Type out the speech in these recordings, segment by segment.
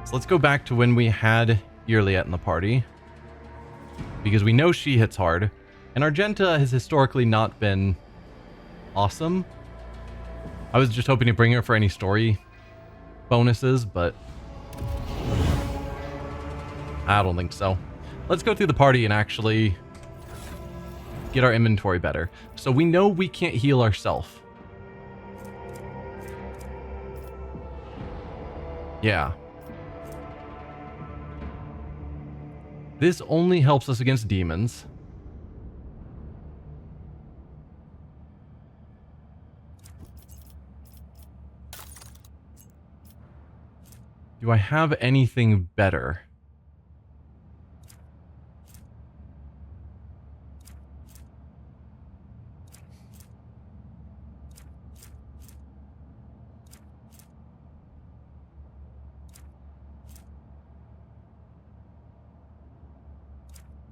So let's go back to when we had Irliet in the party, because we know she hits hard, and Argenta has historically not been awesome. I was just hoping to bring her for any story bonuses, but I don't think so. Let's go through the party and actually get our inventory better. So we know we can't heal ourselves. Yeah. This only helps us against demons. Do I have anything better?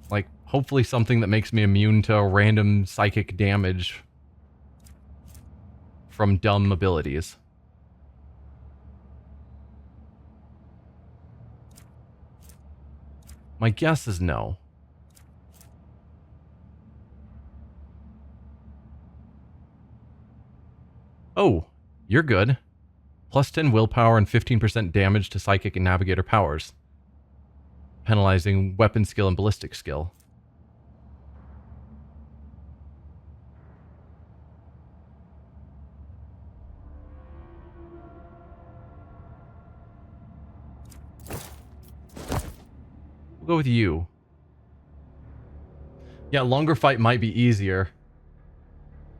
Like, hopefully something that makes me immune to random psychic damage from dumb abilities. My guess is no. Oh, you're good. Plus 10 willpower and 15% damage to psychic and navigator powers. Penalizing weapon skill and ballistic skill. We'll go with you. Yeah, longer fight might be easier.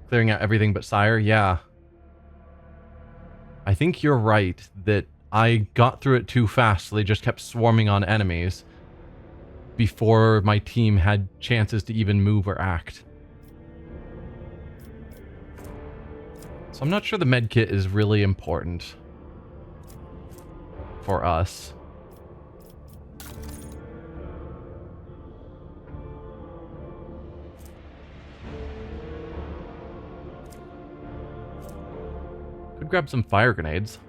Clearing out everything but Sire, yeah. I think you're right that I got through it too fast, so they just kept swarming on enemies before my team had chances to even move or act. So I'm not sure the medkit is really important for us. Could grab some fire grenades.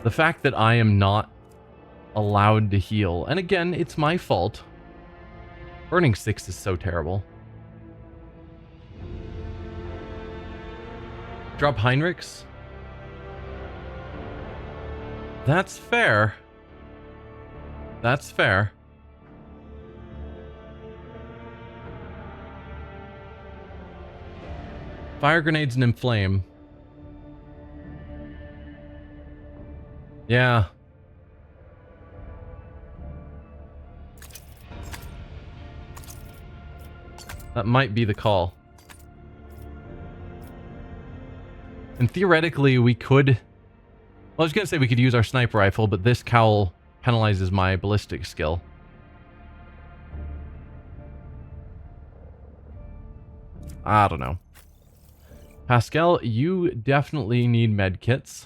The fact that I am not allowed to heal, and again, it's my fault. Burning 6 is so terrible. Drop Heinrichs? That's fair. That's fair. Fire grenades and inflame. Yeah. That might be the call. And theoretically, we could... Well, I was going to say we could use our sniper rifle, but this cowl penalizes my ballistic skill. I don't know. Pascal, you definitely need med kits.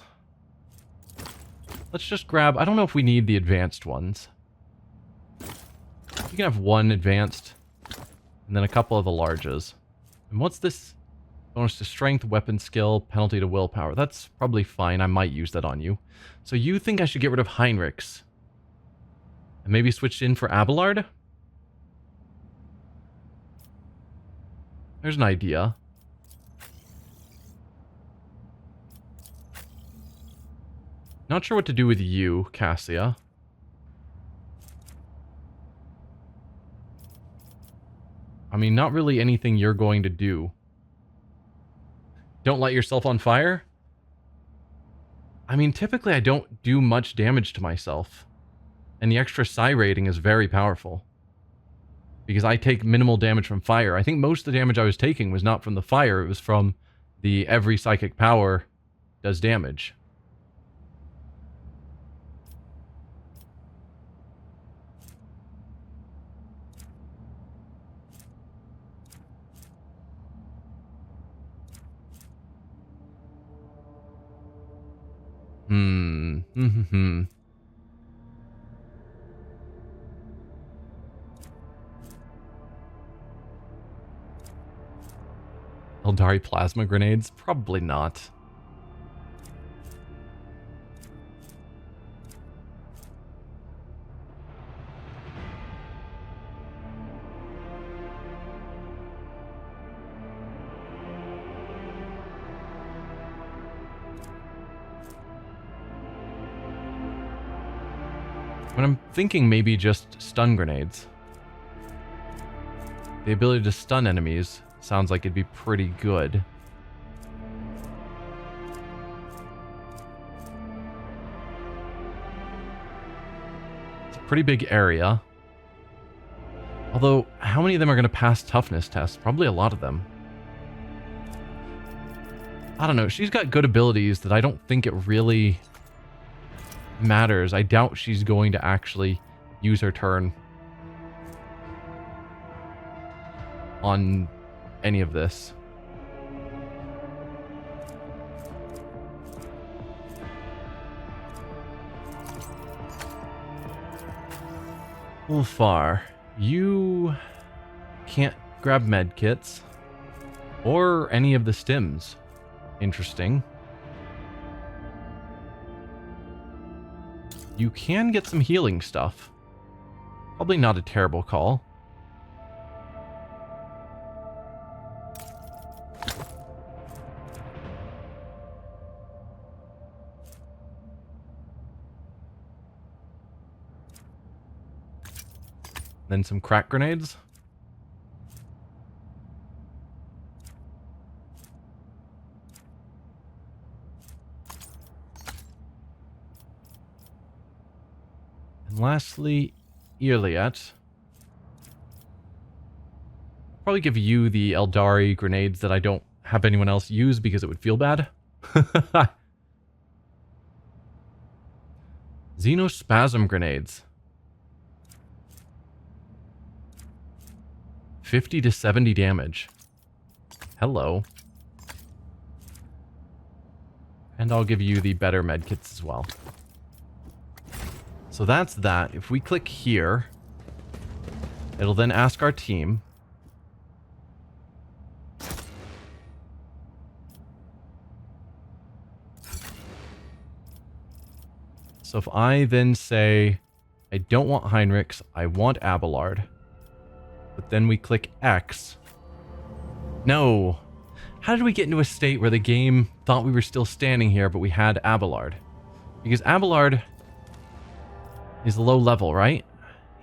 Let's just grab... I don't know if we need the advanced ones. You can have one advanced, and then a couple of the larges. And what's this? Bonus to strength, weapon skill, penalty to willpower. That's probably fine. I might use that on you. So you think I should get rid of Heinrichs? And maybe switch in for Abelard? There's an idea. Not sure what to do with you, Cassia. I mean, not really anything you're going to do. Don't light yourself on fire? I mean, typically I don't do much damage to myself. And the extra psi rating is very powerful. Because I take minimal damage from fire. I think most of the damage I was taking was not from the fire, it was from the every psychic power does damage. Eldari plasma grenades? Probably not. But I'm thinking maybe just stun grenades. The ability to stun enemies sounds like it'd be pretty good. It's a pretty big area. Although, how many of them are going to pass toughness tests? Probably a lot of them. I don't know. She's got good abilities that I don't think it really matters. I doubt she's going to actually use her turn on any of this. Ulfar, you can't grab med kits or any of the stims. Interesting. You can get some healing stuff. Probably not a terrible call. Then some crack grenades. And lastly, Iliat. Probably give you the Eldari grenades that I don't have anyone else use because it would feel bad. Xenospasm grenades. 50 to 70 damage. Hello. And I'll give you the better medkits as well. So that's that. If we click here, it'll then ask our team. So if I then say, I don't want Heinrichs, I want Abelard. But then we click X. No. How did we get into a state where the game thought we were still standing here, but we had Abelard? Because Abelard is low level, right?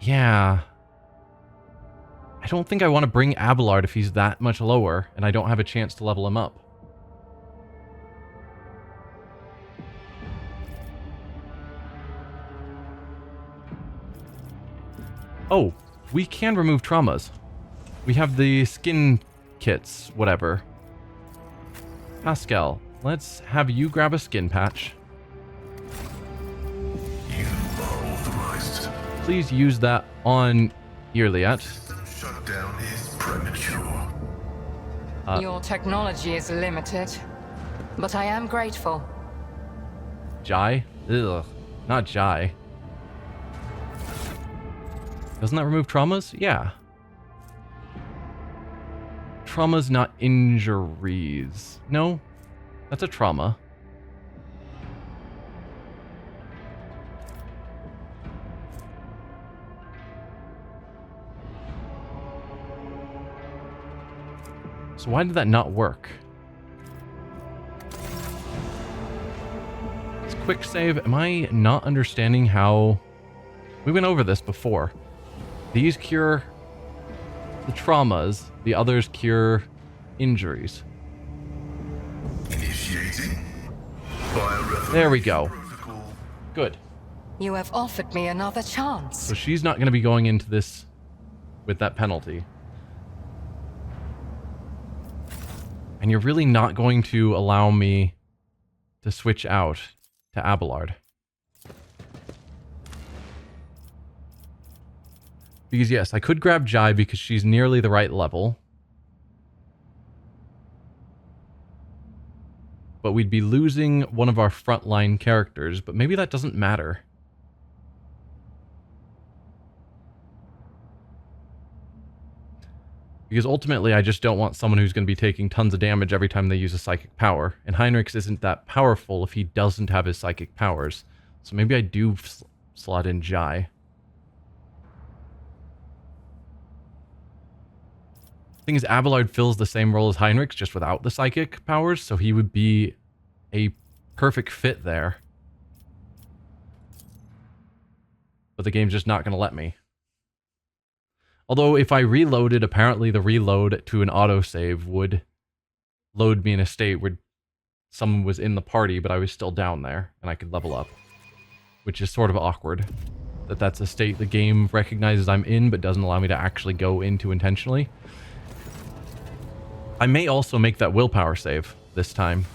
Yeah. I don't think I want to bring Abelard if he's that much lower, and I don't have a chance to level him up. Oh, we can remove traumas. We have the skin kits, whatever. Pascal, let's have you grab a skin patch. You are authorized. Please use that on Iliat. Shutdown is premature. Your technology is limited, but I am grateful. Jai? Ugh, not Jai. Doesn't that remove traumas? Yeah. Traumas, not injuries. No, that's a trauma. So why did that not work? Let's quick save. Am I not understanding how... We went over this before. These cure the traumas, the others cure injuries. Initiating. There we go. Protocol. Good. You have offered me another chance. So she's not going to be going into this with that penalty. And you're really not going to allow me to switch out to Abelard. Because yes, I could grab Jai because she's nearly the right level. But we'd be losing one of our frontline characters, but maybe that doesn't matter. Because ultimately, I just don't want someone who's going to be taking tons of damage every time they use a psychic power. And Heinrichs isn't that powerful if he doesn't have his psychic powers. So maybe I do slot in Jai. Thing is, Abelard fills the same role as Heinrichs, just without the psychic powers, so he would be a perfect fit there. But the game's just not going to let me. Although, if I reloaded, apparently the reload to an autosave would load me in a state where someone was in the party, but I was still down there, and I could level up. Which is sort of awkward. That's a state the game recognizes I'm in, but doesn't allow me to actually go into intentionally. I may also make that willpower save this time.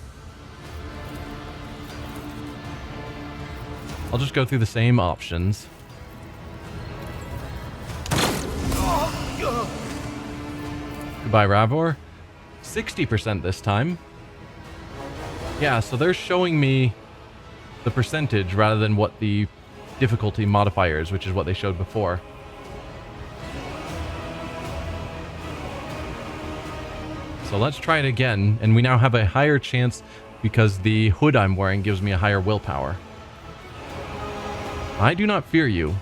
I'll just go through the same options. Goodbye, Ravor. 60% this time. Yeah, so they're showing me the percentage rather than what the difficulty modifier is, which is what they showed before. So let's try it again, and we now have a higher chance because the hood I'm wearing gives me a higher willpower. I do not fear you.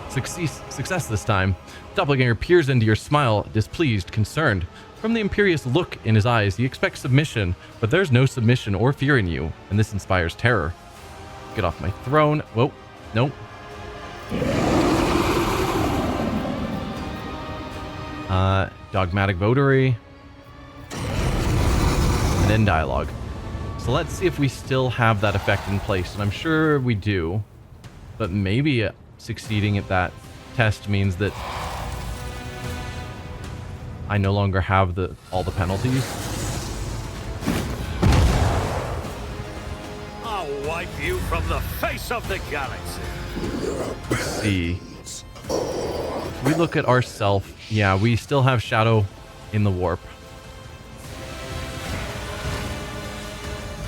Success this time. Doppelganger peers into your smile, displeased, concerned. From the imperious look in his eyes, he expects submission, but there's no submission or fear in you, and this inspires terror. Get off my throne. Whoa. Nope. Dogmatic votary. And then dialogue. So let's see if we still have that effect in place, and I'm sure we do. But maybe succeeding at that test means that I no longer have all the penalties. I'll wipe you from the face of the galaxy. Let's see. If we look at ourself, yeah, we still have Shadow in the warp.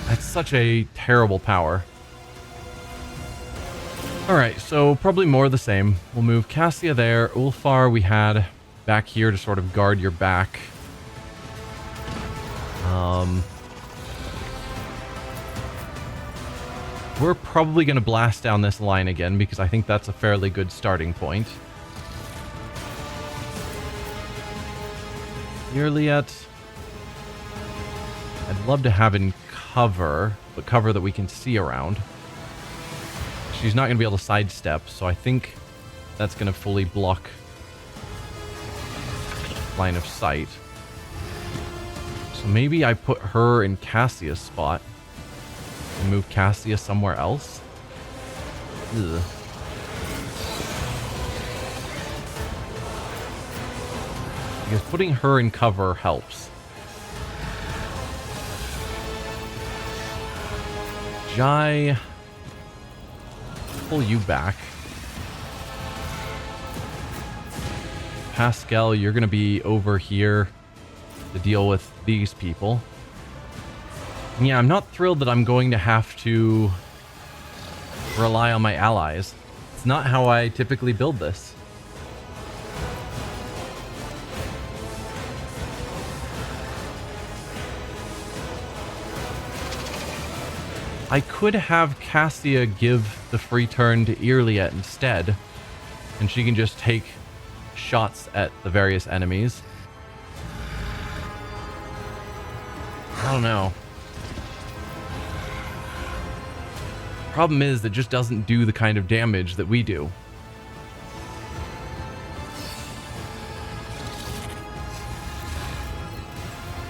That's such a terrible power. Alright, so probably more of the same. We'll move Cassia there. Ulfar we had back here to sort of guard your back. We're probably going to blast down this line again because I think that's a fairly good starting point. Irliet, I'd love to have in cover, but cover that we can see around. She's not going to be able to sidestep, so I think that's going to fully block line of sight. So maybe I put her in Cassia's spot and move Cassia somewhere else. Ugh. Because putting her in cover helps. Jai, pull you back. Pascal, you're going to be over here to deal with these people. Yeah, I'm not thrilled that I'm going to have to rely on my allies. It's not how I typically build this. I could have Cassia give the free turn to Irliet instead, and she can just take shots at the various enemies. I don't know. Problem is, it just doesn't do the kind of damage that we do.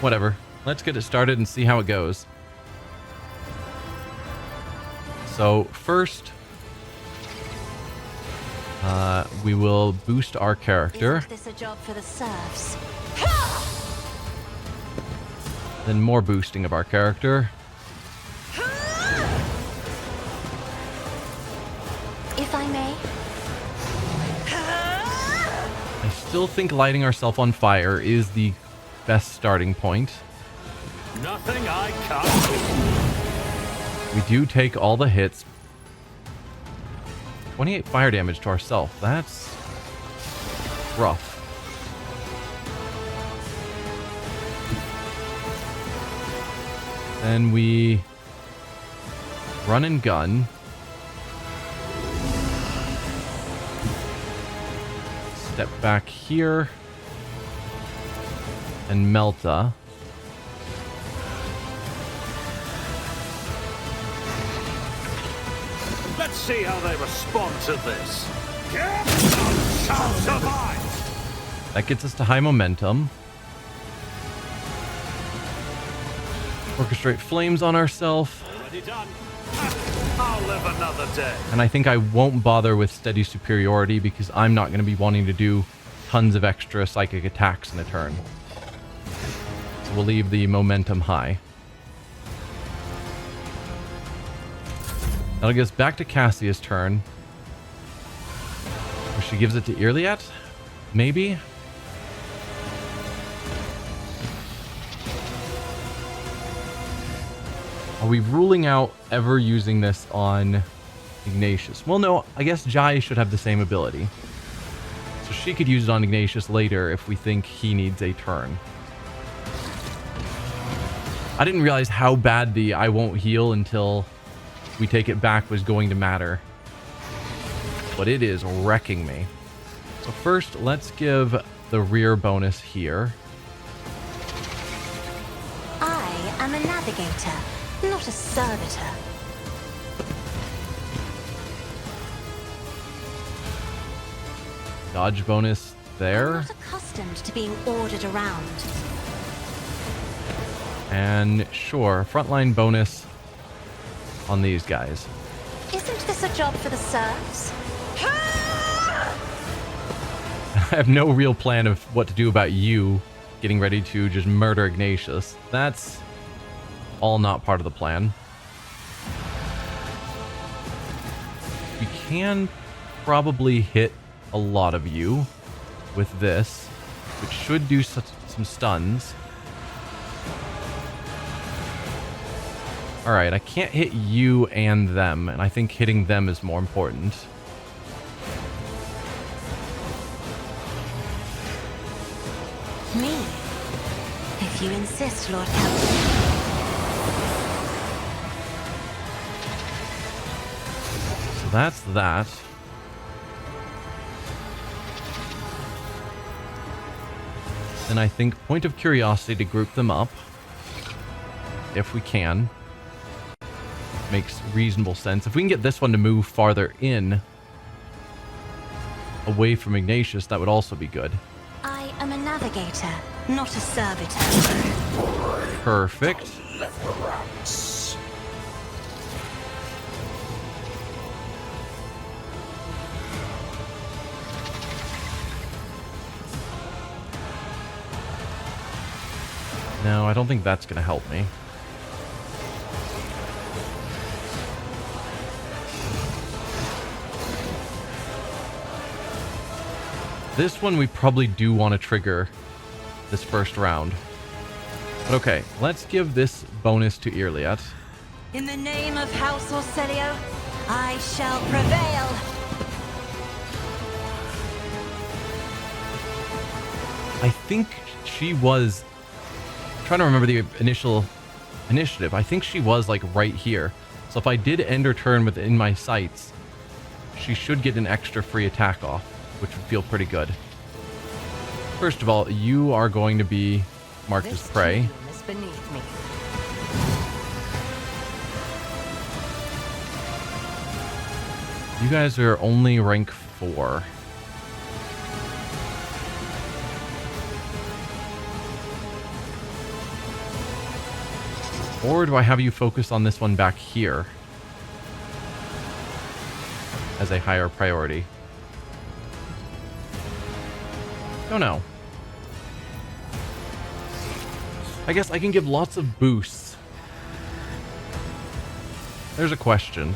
Whatever. Let's get it started and see how it goes. So, first, we will boost our character. Isn't this a job for the serfs? Then more boosting of our character. If I may. I still think lighting ourselves on fire is the best starting point. Nothing I can't do. We do take all the hits. 28 fire damage to ourselves. That's rough. Then we run and gun. Step back here. And Melta. Let's see how they respond to this. Shall survive. That gets us to high momentum. Orchestrate flames on ourselves. Already done. I'll live another day. And I think I won't bother with steady superiority because I'm not going to be wanting to do tons of extra psychic attacks in a turn. So we'll leave the momentum high. That'll get us back to Cassia's turn. Or she gives it to Irliet? Maybe? Are we ruling out ever using this on Ignatius? Well, no, I guess Jai should have the same ability. So she could use it on Ignatius later if we think he needs a turn. I didn't realize how bad the I won't heal until we take it back was going to matter. But it is wrecking me. So first, let's give the rear bonus here. I am a navigator, not a servitor. Dodge bonus I'm there. not accustomed to being ordered around. And sure, frontline bonus on these guys. Isn't this a job for the serfs? I have no real plan of what to do about you getting ready to just murder Ignatius. That's all not part of the plan. We can probably hit a lot of you with this, which should do some stuns. Alright, I can't hit you and them, and I think hitting them is more important. Me? If you insist, Lord Counsel. So that's that. Then I think point of curiosity to group them up. If we can. Makes reasonable sense. If we can get this one to move farther in, away from Ignatius, that would also be good. I am a navigator, not a servitor. Perfect. No, I don't think that's going to help me. This one we probably do want to trigger this first round. But okay, let's give this bonus to Irliet. In the name of House Orcelio, I shall prevail. I think she was... I'm trying to remember the initial initiative. I think she was like right here. So if I did end her turn within my sights, she should get an extra free attack off, which would feel pretty good. First of all, you are going to be marked as prey. This team is beneath me. You guys are only rank 4. Or do I have you focus on this one back here as a higher priority? Don't know. I guess I can give lots of boosts. There's a question.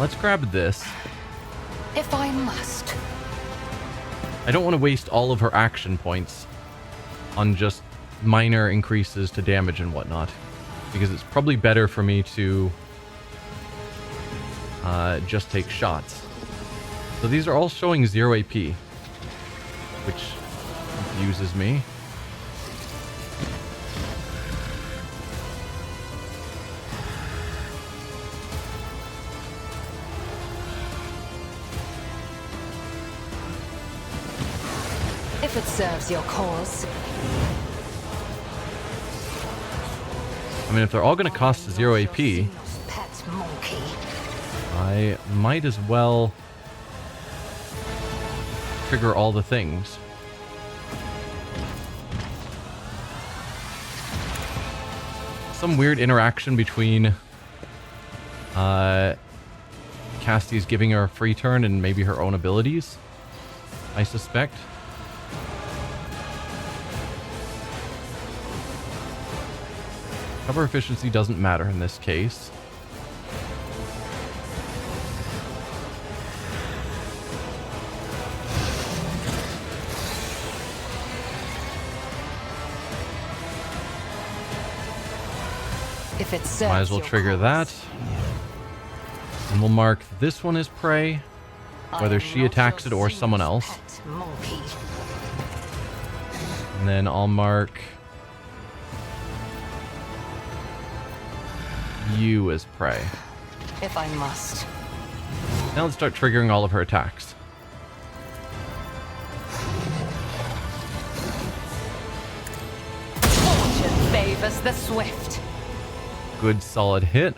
Let's grab this. If I must. I don't want to waste all of her action points on just minor increases to damage and whatnot. Because it's probably better for me to just take shots. So these are all showing 0 AP, which confuses me. If it serves your cause. I mean, if they're all going to cost 0 AP, Xenos pet monkey. I might as well trigger all the things. Some weird interaction between Cassie's giving her a free turn and maybe her own abilities, I suspect. Cover efficiency doesn't matter in this case. If it serves Might as well your trigger cause. that. And we'll mark this one as prey, whether I am she not attacks it your or someone Xenos else. pet monkey. And then I'll mark you as prey. If I must. Now let's start triggering all of her attacks. Fortune favors the swift. Good solid hit.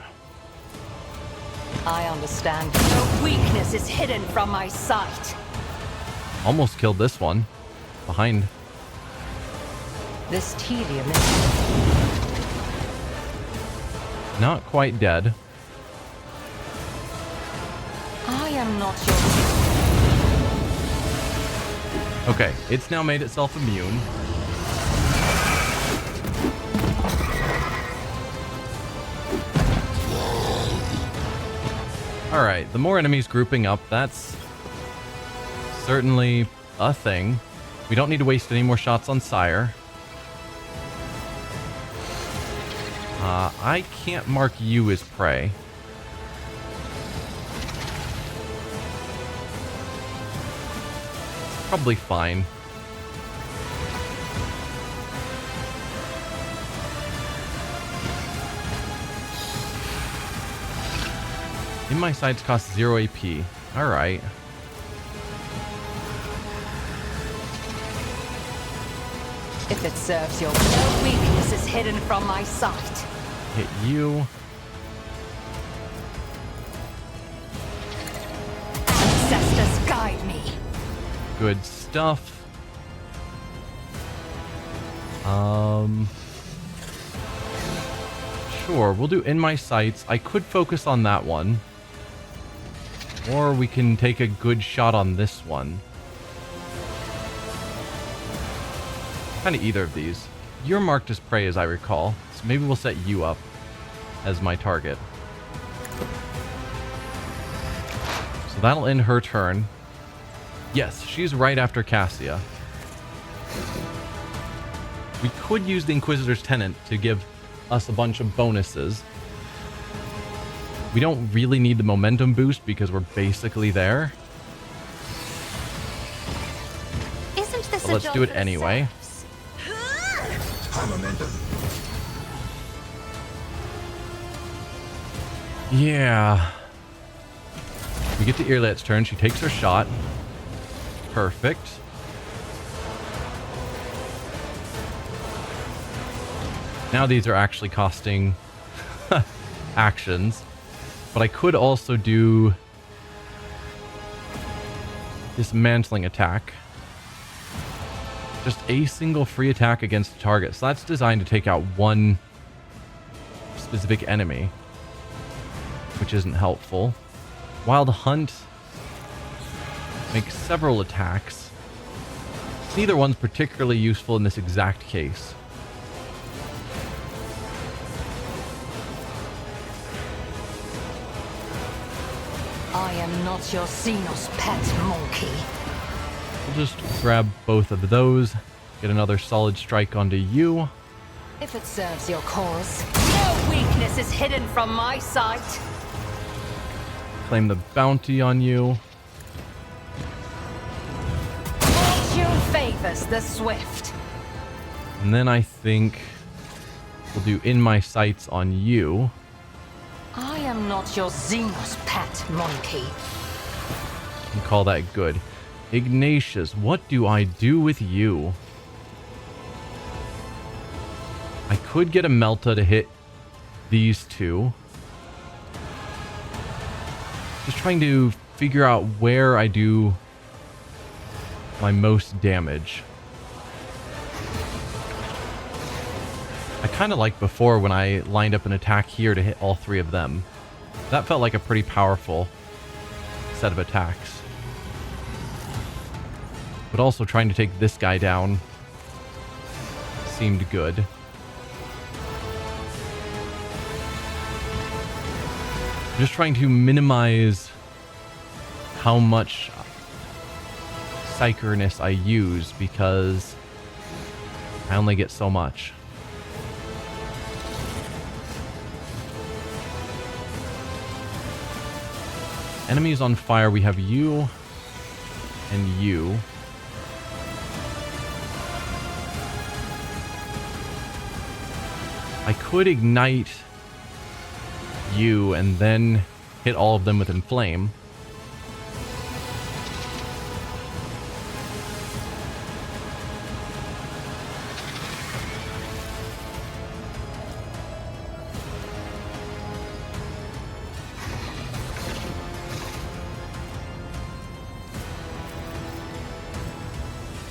I understand. No weakness is hidden from my sight. Almost killed this one. Behind. This tedium is Not quite dead. I am not your... Okay, it's now made itself immune. Alright, the more enemies grouping up, that's certainly a thing. We don't need to waste any more shots on Sire. I can't mark you as prey. Probably fine. In my sights cost 0 AP. Alright. If it serves your... No weakness is hidden from my sight. Hit you. Ancestors guide me. Good stuff. Sure, we'll do in my sights. I could focus on that one. Or we can take a good shot on this one. Kind of either of these. You're marked as prey, as I recall. So maybe we'll set you up as my target. So that'll end her turn. Yes, she's right after Cassia. We could use the Inquisitor's Tenant to give us a bunch of bonuses. We don't really need the momentum boost because we're basically there. Isn't this But a let's job do it for anyway. yourselves? High momentum. Yeah. We get to Irlet's turn. She takes her shot. Perfect. Now these are actually costing actions. But I could also do dismantling attack. Just a single free attack against the target. So that's designed to take out one specific enemy, which isn't helpful. Wild Hunt makes several attacks. Neither one's particularly useful in this exact case. I am not your Xenos pet monkey. We'll just grab both of those. Get another solid strike onto you. If it serves your cause. No weakness is hidden from my sight. Claim the bounty on you. Fortune favors the swift. And then I think we'll do in my sights on you. I am not your xenos pet, monkey. And call that good. Ignatius, what do I do with you? I could get a Melta to hit these two. Just trying to figure out where I do my most damage. I kind of like before when I lined up an attack here to hit all three of them. That felt like a pretty powerful set of attacks. But also trying to take this guy down seemed good. Just trying to minimize how much psykerness I use because I only get so much. Enemies on fire, we have you and you. I could ignite you and then hit all of them with inflame.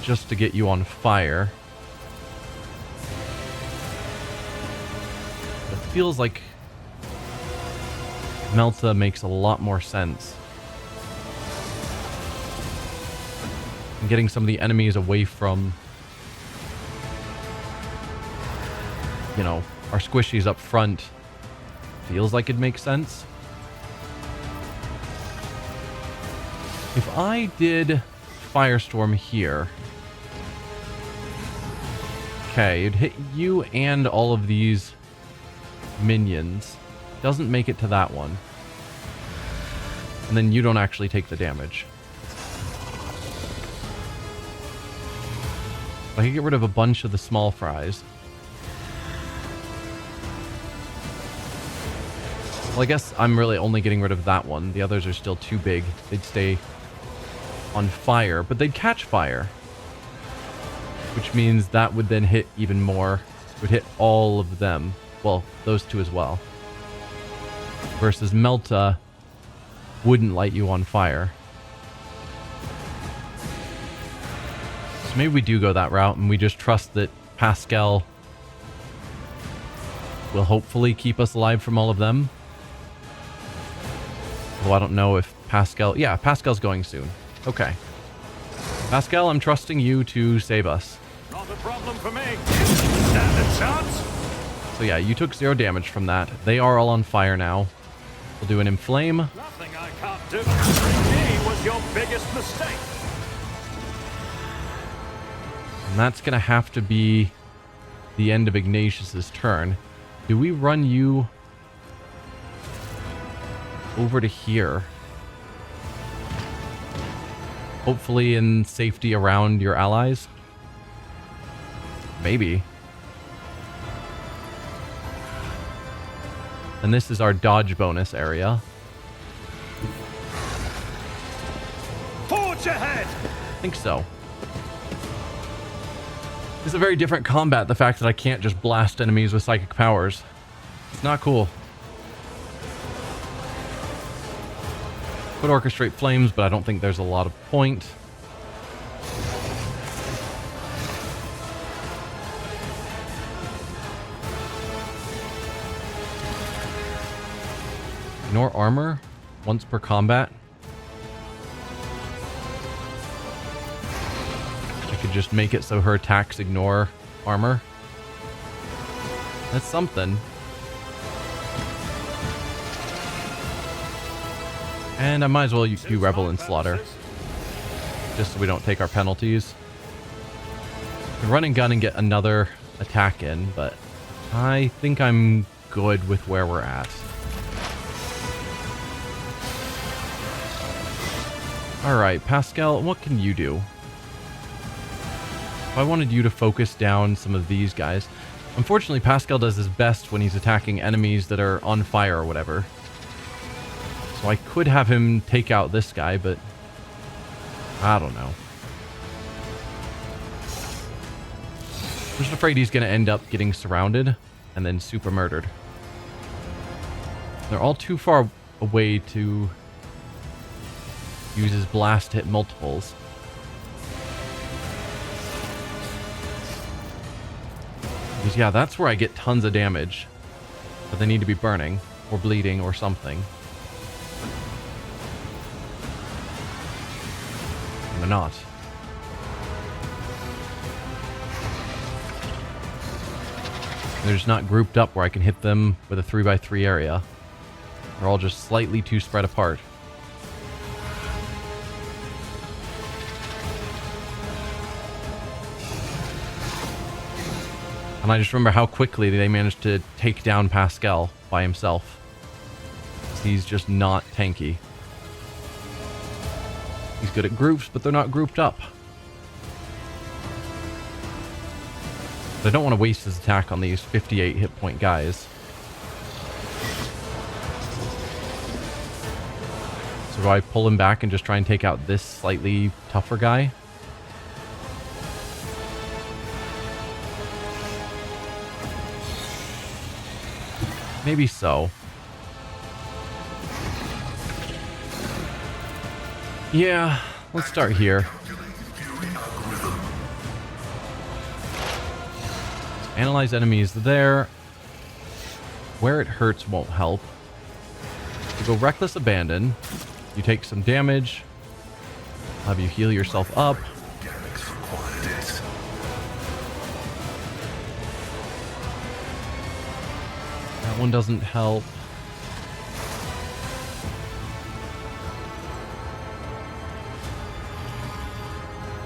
Just to get you on fire. It feels like Melta makes a lot more sense. And getting some of the enemies away from, you know, our squishies up front feels like it makes sense. If I did Firestorm here, okay, it'd hit you and all of these minions. Doesn't make it to that one. And then you don't actually take the damage. I can get rid of a bunch of the small fries. Well, I guess I'm really only getting rid of that one. The others are still too big. They'd stay on fire, but they'd catch fire. Which means that would then hit even more. Would hit all of them. Well, those two as well. Versus Melta wouldn't light you on fire. So maybe we do go that route and we just trust that Pascal will hopefully keep us alive from all of them. Well, I don't know if Pascal... Yeah, Pascal's going soon. Okay. Pascal, I'm trusting you to save us. Not a problem for me. Stand a chance. So yeah, you took 0 damage from that. They are all on fire now. We'll do an inflame. Nothing I can't do. Me was your biggest mistake. And that's going to have to be the end of Ignatius's turn. Do we run you over to here? Hopefully in safety around your allies? Maybe. And this is our dodge bonus area. Forge ahead! I think so. It's a very different combat, the fact that I can't just blast enemies with psychic powers. It's not cool. Could orchestrate flames, but I don't think there's a lot of point. Ignore armor once per combat. I could just make it so her attacks ignore armor. That's something. And I might as well do Rebel and Slaughter. Just so we don't take our penalties. We can run and gun and get another attack in, but I think I'm good with where we're at. Alright, Pascal, what can you do? If I wanted you to focus down some of these guys. Unfortunately, Pascal does his best when he's attacking enemies that are on fire or whatever. So I could have him take out this guy, but I don't know. I'm just afraid he's going to end up getting surrounded and then super murdered. They're all too far away to use his blast to hit multiples. Because yeah, that's where I get tons of damage. But they need to be burning or bleeding or something. And they're not. They're just not grouped up where I can hit them with a 3x3 area. They're all just slightly too spread apart. And I just remember how quickly they managed to take down Pascal by himself. He's just not tanky. He's good at groups, but they're not grouped up. I don't want to waste his attack on these 58 hit point guys. So do I pull him back and just try and take out this slightly tougher guy? Maybe so. Yeah, let's start here. Analyze enemies there. Where it hurts won't help. You go Reckless Abandon. You take some damage. I'll have you heal yourself up. That one doesn't help.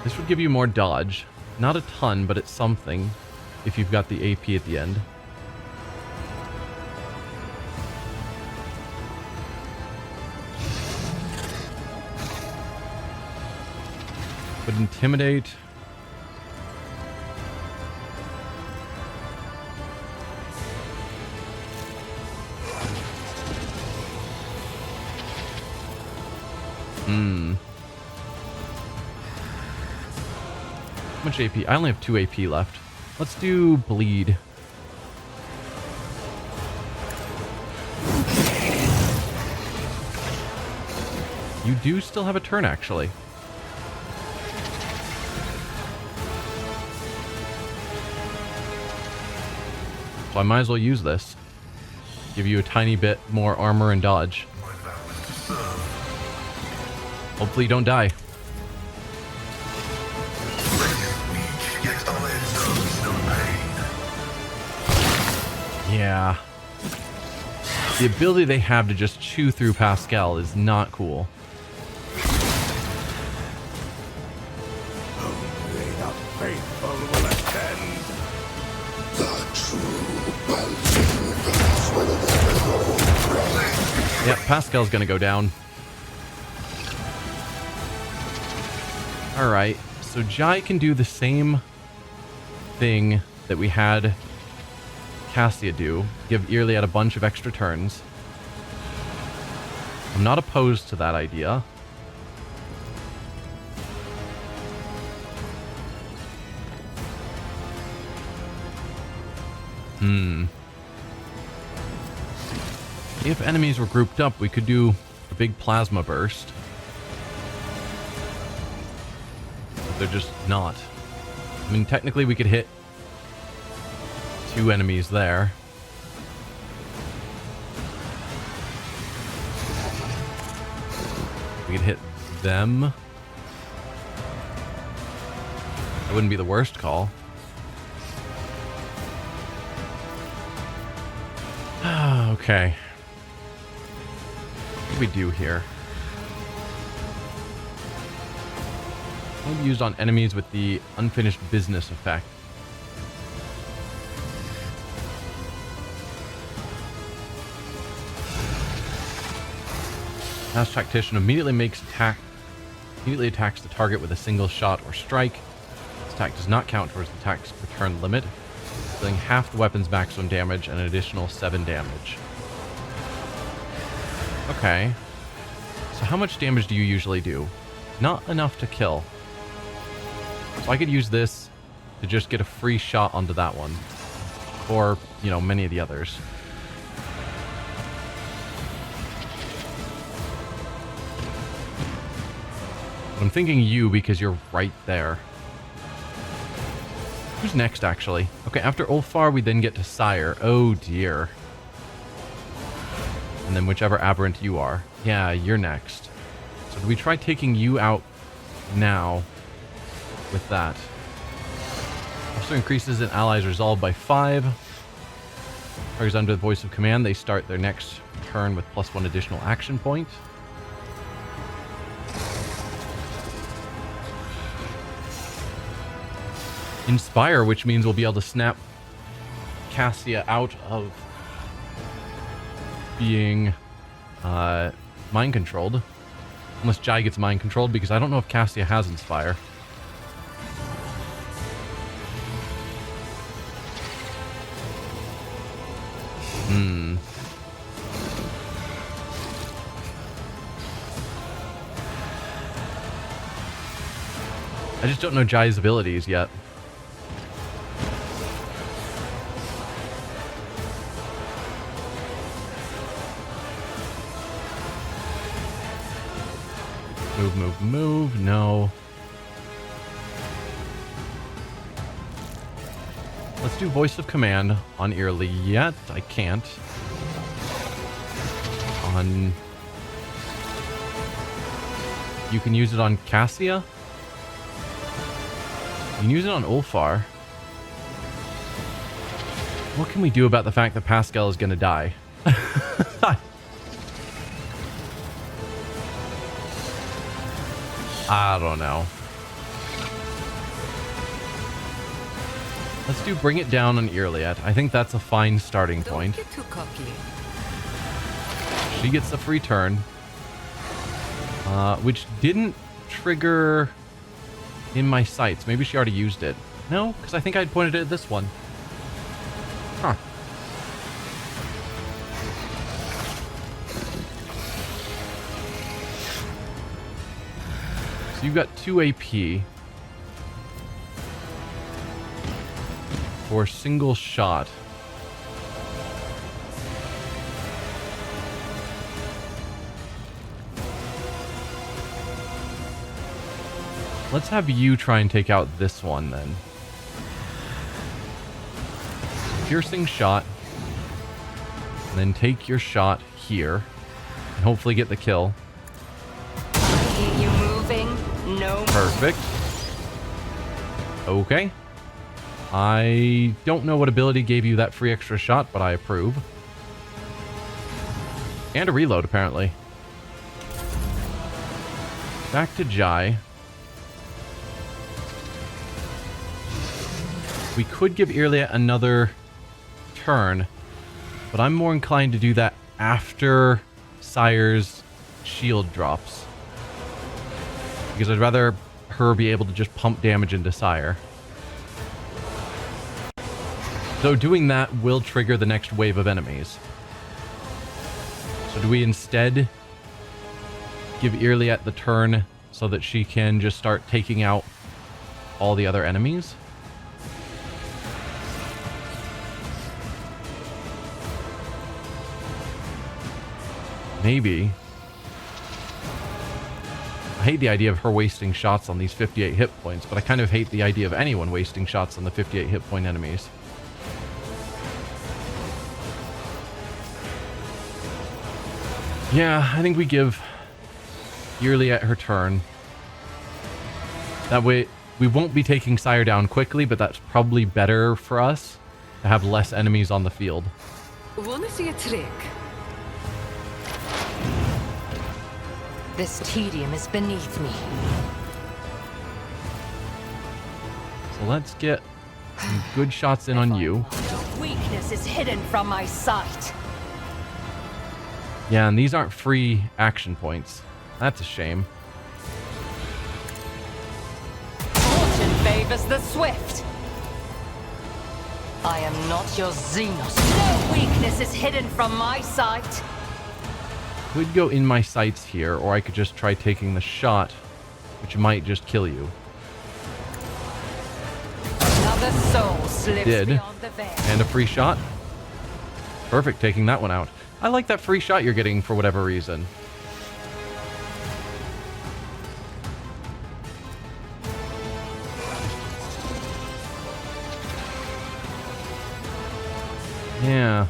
This would give you more dodge. Not a ton, but it's something. If you've got the AP at the end. But intimidate. How much AP? I only have 2 AP left. Let's do bleed. You do still have a turn, actually. So I might as well use this. Give you a tiny bit more armor and dodge. Hopefully you don't die. Yeah. The ability they have to just chew through Pascal is not cool. Only the faithful will attend. Yeah, Pascal's gonna go down. Alright, so Jai can do the same thing that we had Cassia do. Give Iliad a bunch of extra turns. I'm not opposed to that idea. If enemies were grouped up, we could do a big plasma burst. But they're just not. I mean, technically we could hit 2 enemies there. We could hit them. That wouldn't be the worst call. Okay. What do we do here? Will be used on enemies with the unfinished business effect. Mass Tactician immediately attacks the target with a single shot or strike. This attack does not count towards the attack's per turn limit, dealing half the weapon's maximum damage and an additional 7 damage. Okay. So how much damage do you usually do? Not enough to kill. So I could use this to just get a free shot onto that one. Or, you know, many of the others. But I'm thinking you because you're right there. Who's next, actually? Okay, after Ulfar, we then get to Sire. Oh, dear. And then whichever aberrant you are. Yeah, you're next. So do we try taking you out now with that? Also increases an ally's resolve by 5. Targets under the voice of command. They start their next turn with +1 additional action point. Inspire, which means we'll be able to snap Cassia out of being mind controlled. Unless Jai gets mind controlled, because I don't know if Cassia has Inspire. I just don't know Jai's abilities yet. Move, move, move. No. Let's do Voice of Command on Early. Yet I can't. On... You can use it on Cassia? You can use it on Ulfar. What can we do about the fact that Pascal is going to die? I don't know. Let's do Bring It Down on Earliet. I think that's a fine starting point. Don't get too cocky. She gets a free turn. Which didn't trigger in my sights. Maybe she already used it. No, because I think I'd pointed it at this one. Huh. So you've got 2 AP for a single shot. Let's have you try and take out this one then. Piercing shot. And then take your shot here. And hopefully get the kill. Hear you moving? No. Perfect. Okay. I don't know what ability gave you that free extra shot, but I approve. And a reload, apparently. Back to Jai. We could give Irlia another turn, but I'm more inclined to do that after Sire's shield drops. Because I'd rather her be able to just pump damage into Sire. So doing that will trigger the next wave of enemies. So do we instead give Irliet the turn so that she can just start taking out all the other enemies? Maybe. I hate the idea of her wasting shots on these 58 hit points, but I kind of hate the idea of anyone wasting shots on the 58 hit point enemies. Yeah, I think we give Irliet her turn. That way, we won't be taking Sire down quickly, but that's probably better for us to have less enemies on the field. Wanna see a trick? This tedium is beneath me. So let's get some good shots in on you. Your weakness is hidden from my sight. Yeah, and these aren't free action points. That's a shame. Fortune favors the swift. I am not your xenos. No weakness is hidden from my sight. Could go in my sights here, or I could just try taking the shot, which might just kill you. Another soul slips Did. beyond the veil. And a free shot. Perfect, taking that one out. I like that free shot you're getting for whatever reason. Yeah.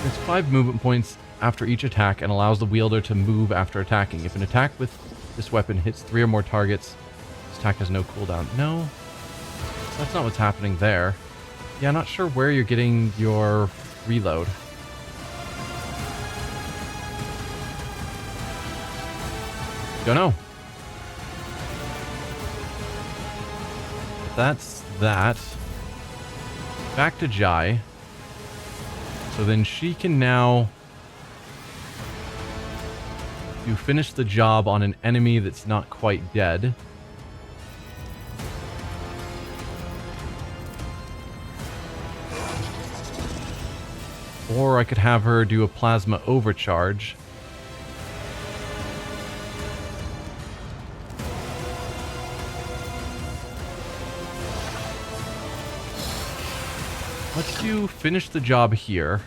It's 5 movement points after each attack and allows the wielder to move after attacking. If an attack with this weapon hits 3 or more targets, this attack has no cooldown. No, that's not what's happening there. Yeah, I'm not sure where you're getting your reload. Don't know. That's that. Back to Jai. So then she can now finish the job on an enemy that's not quite dead. Or I could have her do a plasma overcharge. Let's do finish the job here.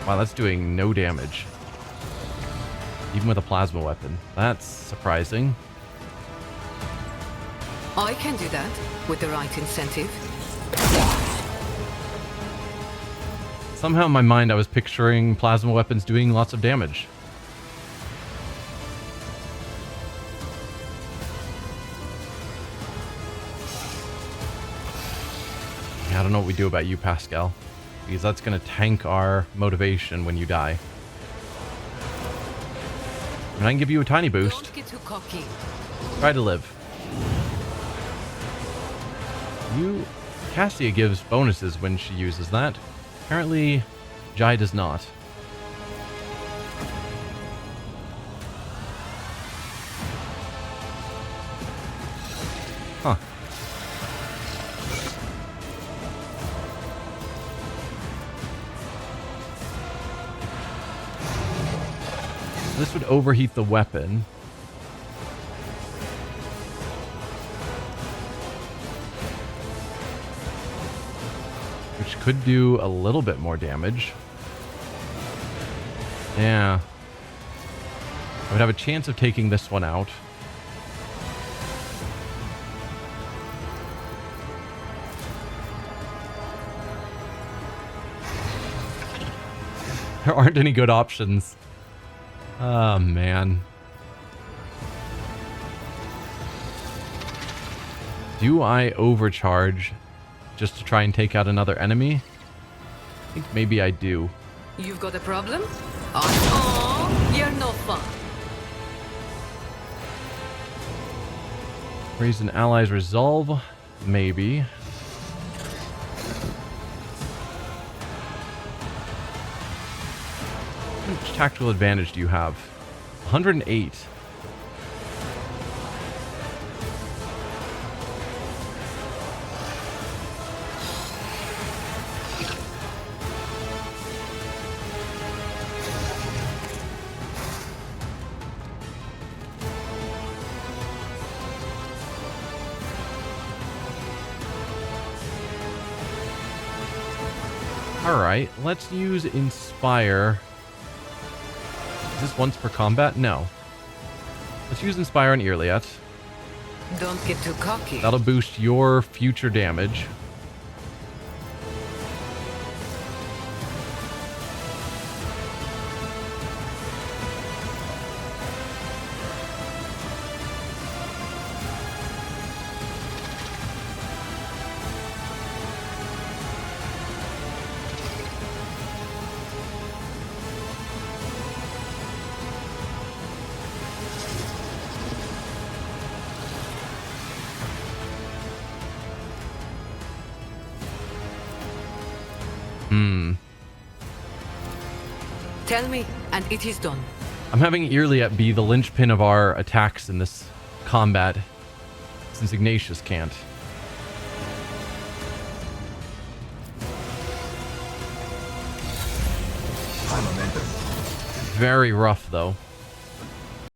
Wow, that's doing no damage. Even with a plasma weapon. That's surprising. I can do that with the right incentive. Somehow in my mind I was picturing plasma weapons doing lots of damage. I don't know what we do about you, Pascal, because that's going to tank our motivation when you die. And I can give you a tiny boost. Don't get too cocky. Try to live. Cassia gives bonuses when she uses that. Apparently, Jai does not. Huh. This would overheat the weapon. Which could do a little bit more damage. Yeah. I would have a chance of taking this one out. There aren't any good options. Oh, man. Do I overcharge just to try and take out another enemy? I think maybe I do. You've got a problem? Oh, you're no fun. Raise an ally's resolve? Maybe. How much tactical advantage do you have? 108. Alright, let's use Inspire. Is this once per combat? No. Let's use Inspire on Irliet. Don't get too cocky. That'll boost your future damage. Tell me, and it is done. I'm having Earliet be the linchpin of our attacks in this combat, since Ignatius can't. Very rough, though.